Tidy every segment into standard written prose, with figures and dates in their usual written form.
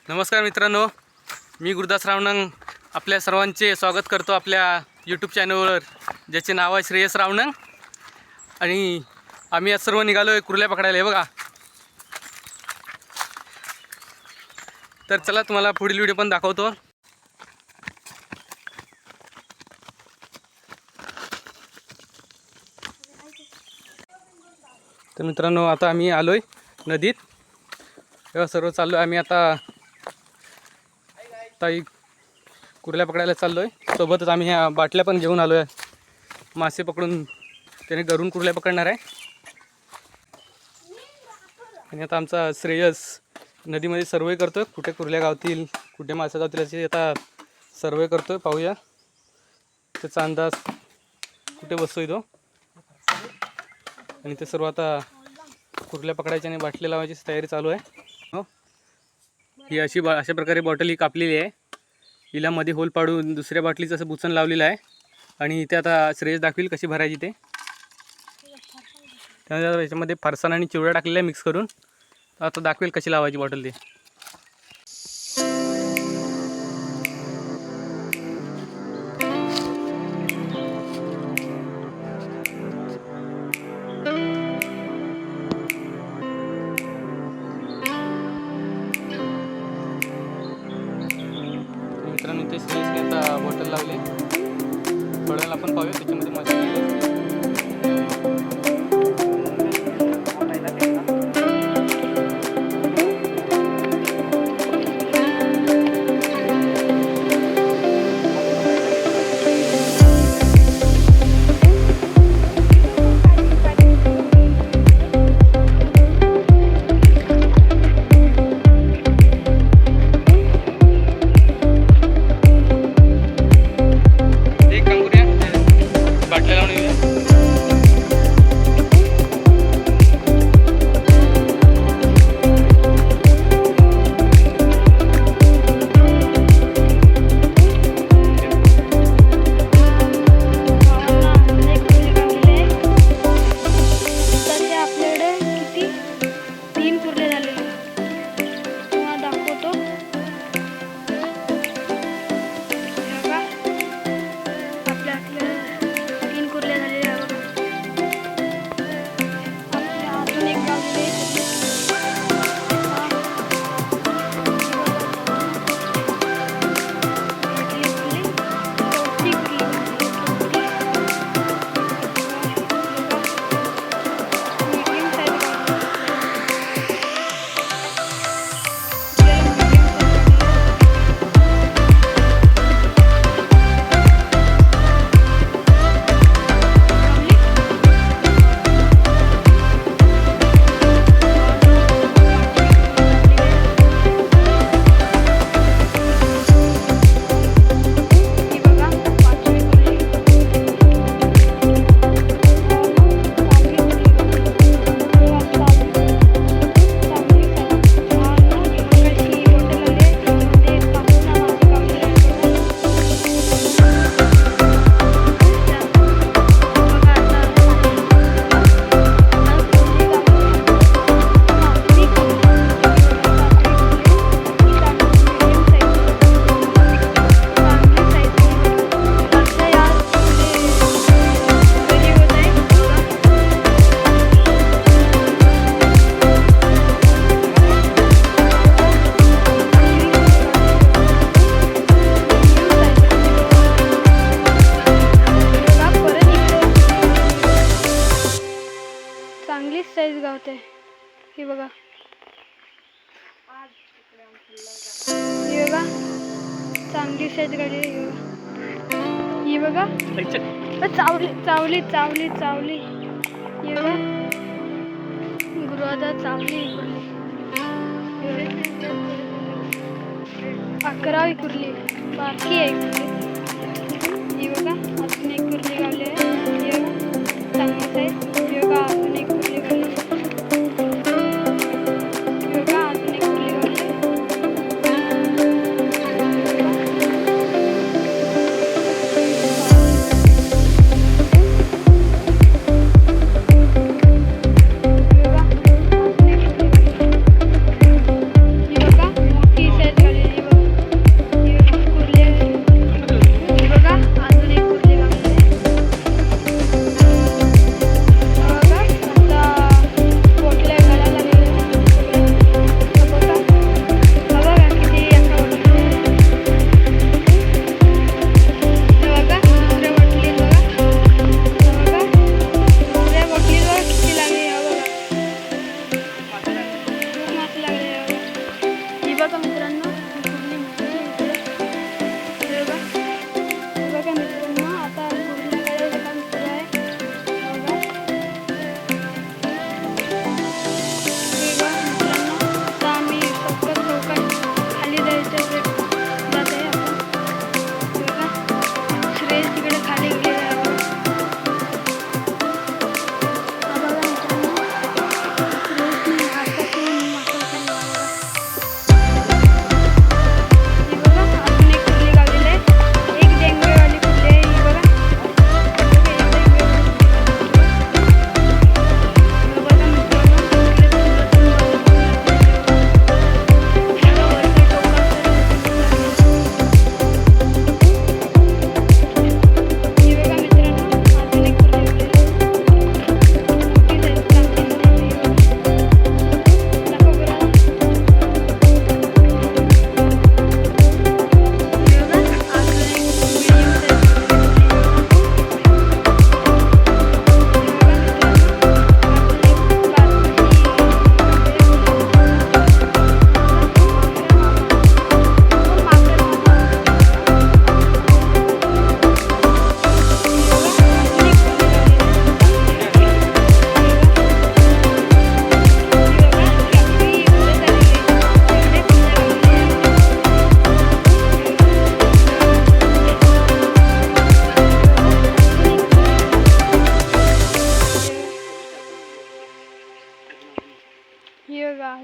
नमस्कार मित्रांनो, मी गुरुदास रावणंग आपल्या सर्वांचे स्वागत करतो आपल्या यूट्यूब चॅनलवर, ज्याचे नाव आहे श्रेयस रावणंग. आणि आम्ही आज सर्व निघालो आहे कुर्ल्या पकडायला. हे बघा. तर चला तुम्हाला पुढील व्हिडिओ पण दाखवतो. तर मित्रांनो, आता आम्ही आलो आहे नदीत. तेव्हा सर्व चाललो आहे आम्ही आता कुर्ल्या पकडायला चाललो आहे. सोबतच आम्ही ह्या बाटल्या पण घेऊन आलो आहे. मासे पकडून त्याने घरून कुर्ल्या पकडणार आहे. आणि आता आमचा श्रेयस नदीमध्ये सर्वे करतो आहे. कुठे कुर्ल्या गावतील, कुठे मासे गावतील असे आता सर्वे करतो आहे. पाहूया त्याचा अंदाज कुठे बसतोय तो. आणि ते सर्व आता कुर्ल्या पकडायची आणि बाटल्या लावायची तयारी चालू आहे. हो, ही अशा प्रकारे बॉटल ही कापलेली आहे. हिला मध्ये होल पाडून दुसऱ्या बाटलीचं असं बुचण लावलेलं आहे. आणि इथे आता श्रेयस दाखवील कशी भरायची ते. त्यानंतर याच्यामध्ये फरसाण आणि चिवडा टाकलेला आहे मिक्स करून. आता दाखवेल कशी लावायची बॉटल ते. मित्रांनो, इथे श्रेयसने आता बॉटल लावले. थोड्याला आपण पाहूया त्याच्यामध्ये मासे. चांगलीच साईज गावते. ही बघा, ही बघा चांगली साईज गाडी. ही बघा, चावली चावली चावली चावली. ही बघा गुरुवादा चावली. 11वी कुर्ली बाकी आहे. ही बघा अजून एक कुर्ली गावली आहे. ही बघा चांगली साईज. ही बघा अजून एक कुर्ली गावली. ही बघा अजून एक कुर्ली गावली. ही बघा मोठी साईज. बघा मित्रांनो कुर्ली मोठी आहे इकडे. हे बघा. हे बघा मित्रांनो आता कुर्लीकडे काम सुरू आहे. हे बघा. हे बघा मित्रांनो आता आम्ही पक्कं चौकात खाली जायचं जात आहे आपण. हे बघा श्रेयस तिकडे खाली गेलेला आहे.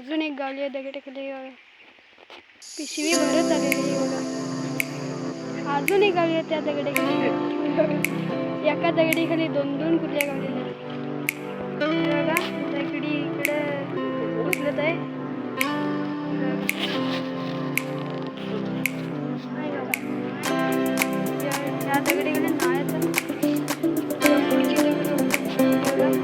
अजून एक गावली आहे दगडाखाली. पिशवी भरत आलेली आहे बघा. अजून एक गावली आहे त्या दगडाखाली. एका दगडीखाली 2-2 कुर्ल्या गावलेल्या आहेत. बघा दगडी इकडे उचलत आहे. या दगडीखाली नाळ्याचं पुढची दगड बघा.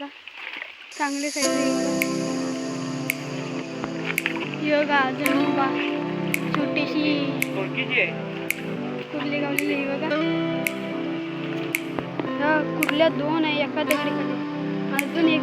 बघा, चांगले साईज आहे. ही बघा अजून छोटीशी कुर्ली गावलेली आहे बघा. कुर्ल्या 2 आहे एका दगडी खाली. अजून एक